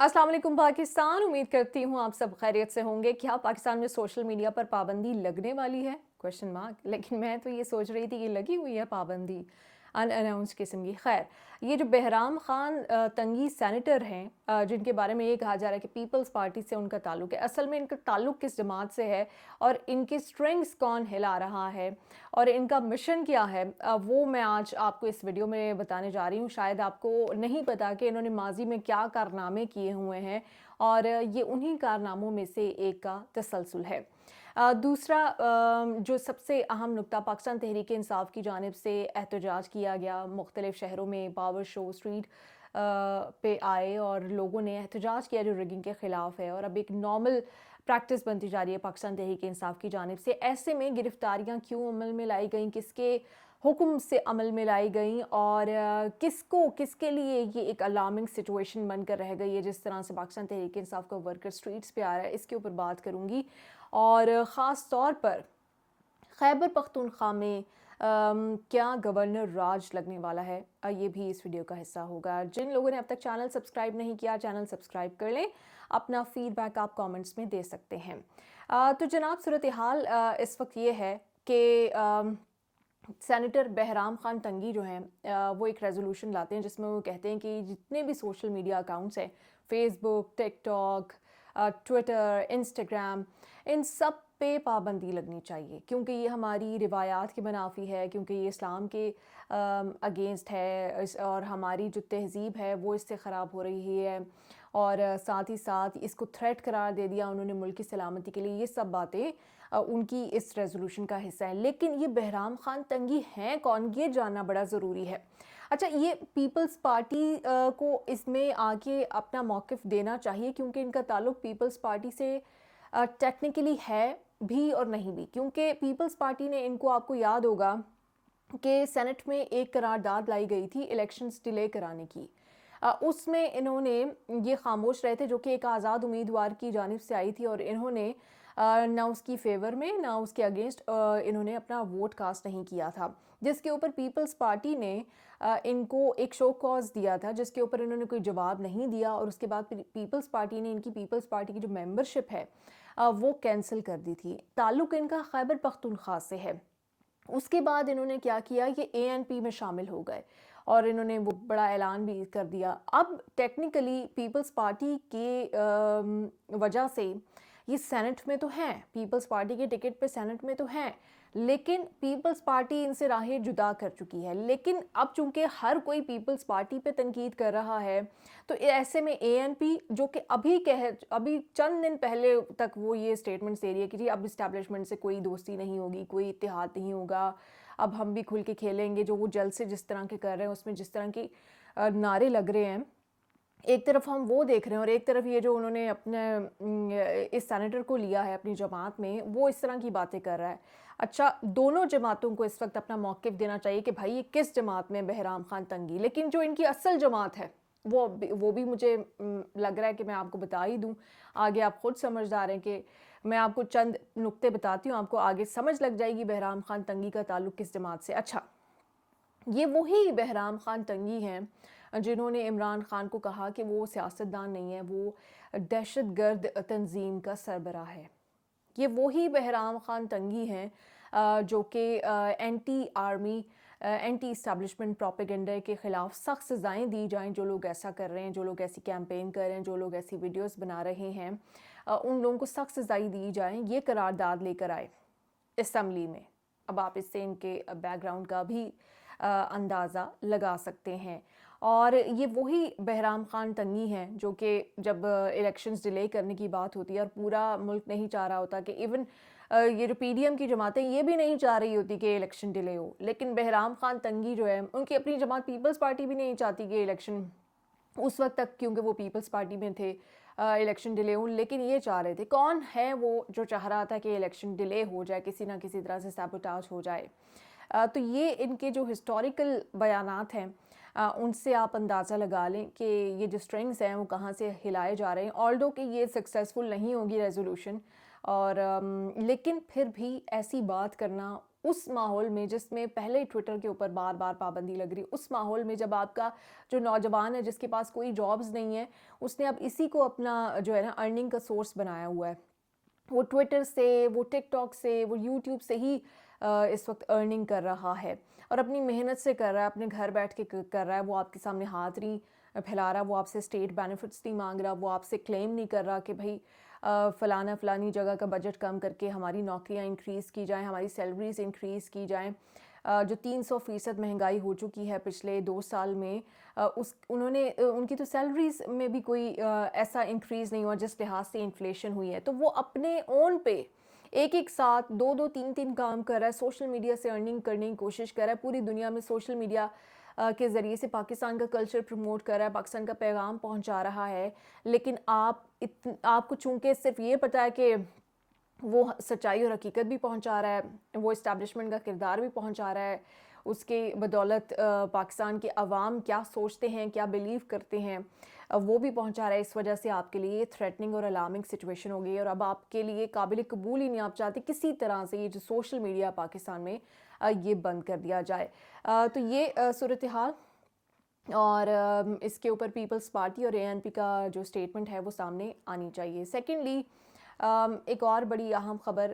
अस्सलाम वालेकुम पाकिस्तान। उम्मीद करती हूँ आप सब खैरियत से होंगे। क्या पाकिस्तान में सोशल मीडिया पर पाबंदी लगने वाली है? Question mark. लेकिन मैं तो ये सोच रही थी कि लगी हुई है पाबंदी, अनअनाउंस किस्म की। खैर, ये जो बहराम खान तंगी सेनेटर हैं, जिनके बारे में ये कहा जा रहा है कि पीपल्स पार्टी से उनका ताल्लुक है, असल में इनका ताल्लुक किस जमात से है और इनकी स्ट्रिंग्स कौन हिला रहा है और इनका मिशन क्या है, वो मैं आज आपको इस वीडियो में बताने जा रही हूँ। शायद आपको नहीं पता कि इन्होंने माजी में क्या कारनामे किए हुए हैं और ये उन्हीं कारनामों में से एक का तसलसल है। दूसरा, जो सबसे अहम नुकता, पाकिस्तान तहरीक इंसाफ की जानिब से एहतजाज किया गया, मुख्तलिफ शहरों में पावर शो स्ट्रीट पे आए और लोगों ने एहतजाज किया जो रिगिंग के ख़िलाफ़ है और अब एक नॉर्मल प्रैक्टिस बनती जा रही है पाकिस्तान तहरीक इंसाफ की जानिब से। ऐसे में गिरफ्तारियां क्यों अमल में लाई गई, किसके हुक्म से अमल में लाई गई और किसके लिए ये एक अलार्मिंग सिचुएशन बनकर रह गई है जिस तरह से पाकिस्तान तहरीक इंसाफ का वर्कर स्ट्रीट्स पे आ रहा है, इसके ऊपर बात करूँगी। और ख़ास तौर पर खैबर पख्तूनख्वा में क्या गवर्नर राज लगने वाला है, ये भी इस वीडियो का हिस्सा होगा। जिन लोगों ने अब तक चैनल सब्सक्राइब नहीं किया, चैनल सब्सक्राइब कर लें। अपना फीडबैक आप कमेंट्स में दे सकते हैं। तो जनाब, सूरत हाल इस वक्त ये है कि सेनेटर बहराम खान तंगी जो हैं, वो एक रेजोल्यूशन लाते हैं जिसमें वो कहते हैं कि जितने भी सोशल मीडिया अकाउंट्स हैं, फेसबुक, टिकटॉक, ट्विटर, इंस्टाग्राम, इन सब पे पाबंदी लगनी चाहिए क्योंकि ये हमारी रिवायात के मुनाफी है, क्योंकि ये इस्लाम के अगेंस्ट है और हमारी जो तहज़ीब है वो इससे ख़राब हो रही है और साथ ही साथ इसको थ्रेट करार दे दिया उन्होंने मुल्क की सलामती के लिए। ये सब बातें उनकी इस रेजोल्यूशन का हिस्सा है। लेकिन ये बहराम खान तंगी हैं कौन, ये जानना बड़ा ज़रूरी है। अच्छा, ये पीपल्स पार्टी को इसमें आके अपना मौक़िफ़ देना चाहिए क्योंकि इनका ताल्लुक पीपल्स पार्टी से टेक्निकली है भी और नहीं भी, क्योंकि पीपल्स पार्टी ने इनको, आपको याद होगा कि सेनेट में एक करारदाद लाई गई थी इलेक्शंस डिले कराने की। उसमें इन्होंने ये खामोश रहे थे, जो कि एक आज़ाद उम्मीदवार की जानिब से आई थी और इन्होंने ना उसकी फेवर में ना उसके अगेंस्ट इन्होंने अपना वोट कास्ट नहीं किया था, जिसके ऊपर पीपल्स पार्टी ने इनको एक शो कॉज दिया था जिसके ऊपर इन्होंने कोई जवाब नहीं दिया और उसके बाद पीपल्स पार्टी ने इनकी पीपल्स पार्टी की जो मेंबरशिप है वो कैंसिल कर दी थी। ताल्लुक इनका खैबर पख्तूनख्वा से है। उसके बाद इन्होंने क्या किया, ये एएनपी में शामिल हो गए और इन्होंने वो बड़ा ऐलान भी कर दिया। अब टेक्निकली पीपल्स पार्टी के वजह से ये सेनेट में तो हैं, पीपल्स पार्टी के टिकट पे सेनेट में तो हैं, लेकिन पीपल्स पार्टी इनसे राहें जुदा कर चुकी है। लेकिन अब चूंकि हर कोई पीपल्स पार्टी पे तनकीद कर रहा है, तो ऐसे में एएनपी, जो कि अभी चंद दिन पहले तक वो ये स्टेटमेंट्स दे रही है कि जी अब इस्टेब्लिशमेंट से कोई दोस्ती नहीं होगी, कोई इत्तेहाद नहीं होगा, अब हम भी खुल के खेलेंगे, जो वो जल्द से जिस तरह के कर रहे हैं उसमें जिस तरह की नारे लग रहे हैं, एक तरफ हम वो देख रहे हैं और एक तरफ ये जो उन्होंने अपने इस सेनेटर को लिया है अपनी जमात में, वो इस तरह की बातें कर रहा है। अच्छा, दोनों जमातों को इस वक्त अपना मौक़िफ़ देना चाहिए कि भाई ये किस जमात में बहराम खान तंगी, लेकिन जो इनकी असल जमात है वो भी मुझे लग रहा है कि मैं आपको बता ही दूँ। आगे आप ख़ुद समझदार हैं कि मैं आपको चंद नुक्ते बताती हूँ, आपको आगे समझ लग जाएगी बहराम खान तंगी का ताल्लुक किस जमात से। अच्छा, ये वही बहराम खान तंगी हैं जिन्होंने इमरान खान को कहा कि वो सियासतदान नहीं है, वो दहशतगर्द तंजीम का सरबराह है। ये वही बहराम खान तंगी हैं जो कि anti army, anti establishment propaganda के ख़िलाफ़ सख्त सज़ाएँ दी जाएँ। जो लोग ऐसा कर रहे हैं, जो लोग ऐसी कैंपेन कर रहे हैं, जो लोग ऐसी वीडियोस बना रहे हैं, उन लोगों को सख्त सज़ाएँ दी जाएँ। ये करारदाद लेकर आए असम्बली में। अब आप इससे इनके बैकग्राउंड का भी अंदाज़ा लगा सकते हैं। और ये वही बहराम खान तंगी हैं जो कि जब इलेक्शंस डिले करने की बात होती है और पूरा मुल्क नहीं चाह रहा होता कि इवन ये जो पीडीएम की जमातें ये भी नहीं चाह रही होती कि इलेक्शन डिले हो, लेकिन बहराम खान तंगी जो है उनकी अपनी जमात पीपल्स पार्टी भी नहीं चाहती कि इलेक्शन उस वक्त तक, क्योंकि वो पीपल्स पार्टी में थे, इलेक्शन डिले हो, लेकिन ये चाह रहे थे। कौन है वो जो चाह रहा था कि इलेक्शन डिले हो जाए, किसी ना किसी तरह से सैबोटाज हो जाए? तो ये इनके जो हिस्टोरिकल बयानात हैं, उनसे आप अंदाज़ा लगा लें कि ये जो स्ट्रिंग्स हैं वो कहाँ से हिलाए जा रहे हैं। ऑल्दो कि ये सक्सेसफुल नहीं होगी रेजोल्यूशन, और लेकिन फिर भी ऐसी बात करना اس ماحول میں جس میں پہلے ٹویٹر کے اوپر بار بار پابندی لگ رہی، اس ماحول میں جب آپ کا جو نوجوان ہے جس کے پاس کوئی جابز نہیں ہے، اس نے اب اسی کو اپنا جو ہے نا ارننگ کا سورس بنایا ہوا ہے، وہ ٹویٹر سے، وہ ٹک ٹاک سے، وہ یوٹیوب سے ہی اس وقت ارننگ کر رہا ہے اور اپنی محنت سے کر رہا ہے، اپنے گھر بیٹھ کے کر رہا ہے، وہ آپ کے سامنے ہاتھ نہیں پھیلا رہا، وہ آپ سے اسٹیٹ بینیفٹس نہیں مانگ رہا، وہ آپ سے کلیم نہیں کر رہا کہ بھائی فلانی جگہ کا بجٹ کم کر کے ہماری نوکریاں انکریز کی جائیں، ہماری سیلریز انکریز کی جائیں۔ جو 300% مہنگائی ہو چکی ہے پچھلے 2 سال میں، ان کی تو سیلریز میں بھی کوئی ایسا انکریز نہیں ہوا جس لحاظ سے انفلیشن ہوئی ہے، تو وہ اپنے اون پہ ایک ساتھ 2 3 کام کر رہا ہے، سوشل میڈیا سے ارننگ کرنے کی کوشش کر رہا ہے، پوری دنیا میں سوشل میڈیا کے ذریعے سے پاکستان کا کلچر پروموٹ کر رہا ہے، پاکستان کا پیغام پہنچا رہا ہے، لیکن آپ کو چونکہ صرف یہ پتہ ہے کہ وہ سچائی اور حقیقت بھی پہنچا رہا ہے، وہ اسٹیبلشمنٹ کا کردار بھی پہنچا رہا ہے، اس کے بدولت پاکستان کے عوام کیا سوچتے ہیں، کیا بیلیو کرتے ہیں، وہ بھی پہنچا رہا ہے، اس وجہ سے آپ کے لیے تھریٹننگ اور الارمنگ سچویشن ہو گئی ہے اور اب آپ کے لیے قابل قبول ہی نہیں، آپ چاہتے کسی طرح سے یہ جو سوشل میڈیا پاکستان میں یہ بند کر دیا جائے۔ تو یہ صورتحال اور اس کے اوپر پیپلز پارٹی اور ANP کا جو سٹیٹمنٹ ہے وہ سامنے آنی چاہیے۔ سیکنڈلی ایک اور بڑی اہم خبر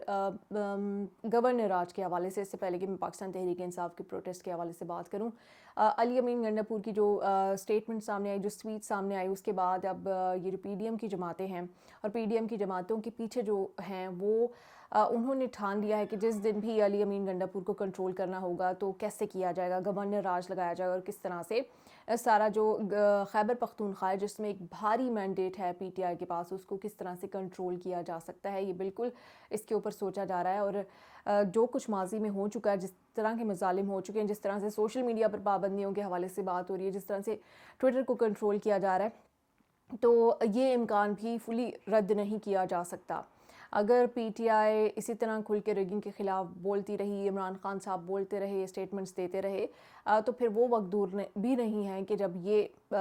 گورنر راج کے حوالے سے، اس سے پہلے کہ میں پاکستان تحریک انصاف کے پروٹیسٹ کے حوالے سے بات کروں، علی امین گنڈا پور کی جو سٹیٹمنٹ سامنے آئی، جو سپیچ سامنے آئی، اس کے بعد اب یہ جو PDM کی جماعتیں ہیں اور PDM کی جماعتوں کے پیچھے جو ہیں وہ انہوں نے ٹھان لیا ہے کہ جس دن بھی علی امین گنڈا پور کو کنٹرول کرنا ہوگا تو کیسے کیا جائے گا، گورنر راج لگایا جائے گا اور کس طرح سے سارا جو خیبر پختونخوا ہے جس میں ایک بھاری مینڈیٹ ہے PTI کے پاس، اس کو کس طرح سے کنٹرول کیا جا سکتا ہے، یہ بالکل اس کے اوپر سوچا جا رہا ہے۔ اور جو کچھ ماضی میں ہو چکا ہے، جس طرح کے مظالم ہو چکے ہیں، جس طرح سے سوشل میڈیا پر پابندیوں کے حوالے سے بات ہو رہی ہے، جس طرح سے ٹویٹر کو کنٹرول کیا جا رہا ہے، تو یہ امکان بھی فلی رد نہیں کیا جا سکتا۔ اگر PTI اسی طرح کھل کے ریگنگ کے خلاف بولتی رہی، عمران خان صاحب بولتے رہے، اسٹیٹمنٹس دیتے رہے، تو پھر وہ وقت دور بھی نہیں ہے کہ جب یہ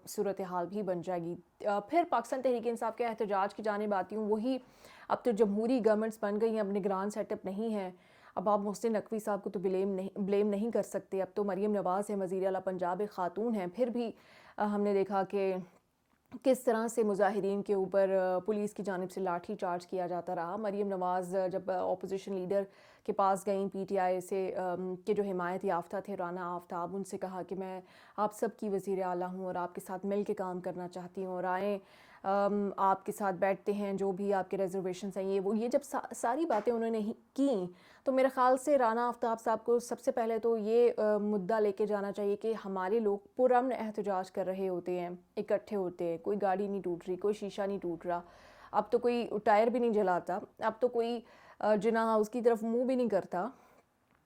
صورتحال بھی بن جائے گی۔ پھر پاکستان تحریک انصاف کے احتجاج کی جانب آتی ہوں، وہی اب تو جمہوری گورنمنٹس بن گئی ہیں، اب نگران سیٹ اپ نہیں ہے، اب آپ محسن نقوی صاحب کو تو بلیم نہیں کر سکتے، اب تو مریم نواز ہیں، وزیر اعلیٰ پنجاب ایک خاتون ہیں، پھر بھی ہم نے دیکھا کہ کس طرح سے مظاہرین کے اوپر پولیس کی جانب سے لاٹھی چارج کیا جاتا رہا۔ مریم نواز جب اپوزیشن لیڈر کے پاس گئیں PTI سے کہ جو حمایت یافتہ تھے رانا آفتاب، ان سے کہا کہ میں آپ سب کی وزیر اعلیٰ ہوں اور آپ کے ساتھ مل کے کام کرنا چاہتی ہوں اور آئیں آپ کے ساتھ بیٹھتے ہیں، جو بھی آپ کے ریزرویشنز ہیں یہ جب ساری باتیں انہوں نے کیں تو میرے خیال سے رانا آفتاب صاحب کو سب سے پہلے تو یہ مدعا لے کے جانا چاہیے کہ ہمارے لوگ پرامن احتجاج کر رہے ہوتے ہیں، اکٹھے ہوتے ہیں، کوئی گاڑی نہیں ٹوٹ رہی، کوئی شیشہ نہیں ٹوٹ رہا، اب تو کوئی ٹائر بھی نہیں جلاتا، اب تو کوئی جناح ہاؤس کی طرف منہ بھی نہیں کرتا،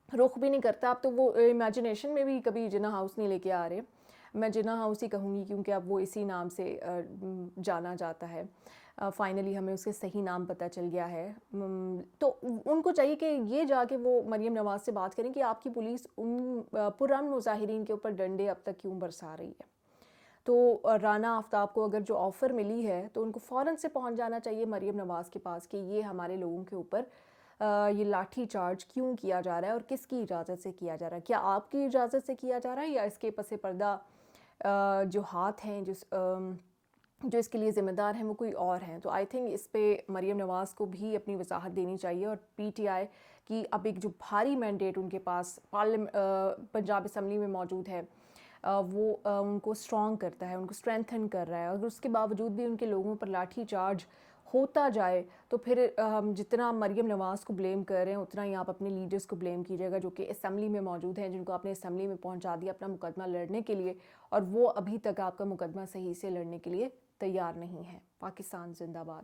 رخ بھی نہیں کرتا، اب تو وہ امیجنیشن میں بھی کبھی جناح ہاؤس نہیں لے کے آ رہے۔ میں جناح ہاؤس ہی کہوں گی کیونکہ اب وہ اسی نام سے جانا جاتا ہے، فائنلی ہمیں اس کے صحیح نام پتہ چل گیا ہے۔ تو ان کو چاہیے کہ یہ جا کے وہ مریم نواز سے بات کریں کہ آپ کی پولیس ان پرامن مظاہرین کے اوپر ڈنڈے اب تک کیوں برسا رہی ہے۔ تو رانا آفتاب کو اگر جو آفر ملی ہے تو ان کو فوراً سے پہنچ جانا چاہیے مریم نواز کے پاس کہ یہ ہمارے لوگوں کے اوپر یہ لاٹھی چارج کیوں کیا جا رہا ہے اور کس کی اجازت سے کیا جا رہا ہے، کیا آپ کی اجازت سے کیا جا رہا ہے یا اس کے پس پردہ جو ہاتھ ہیں جو اس کے لیے ذمہ دار ہیں وہ کوئی اور ہیں۔ تو آئی تھنک اس پہ مریم نواز کو بھی اپنی وضاحت دینی چاہیے اور PTI کی اب ایک جو بھاری مینڈیٹ ان کے پاس پنجاب اسمبلی میں موجود ہے وہ ان کو اسٹرانگ کرتا ہے، ان کو اسٹرینتھن کر رہا ہے۔ اگر اس کے باوجود بھی ان کے لوگوں پر لاٹھی چارج ہوتا جائے تو پھر ہم جتنا مریم نواز کو بلیم کر رہے ہیں اتنا ہی آپ اپنے لیڈرز کو بلیم کیجیے گا جو کہ اسمبلی میں موجود ہیں، جن کو آپ نے اسمبلی میں پہنچا دیا اپنا مقدمہ لڑنے کے لیے اور وہ ابھی تک آپ کا مقدمہ صحیح سے لڑنے کے لیے تیار نہیں ہے۔ پاکستان زندہ باد۔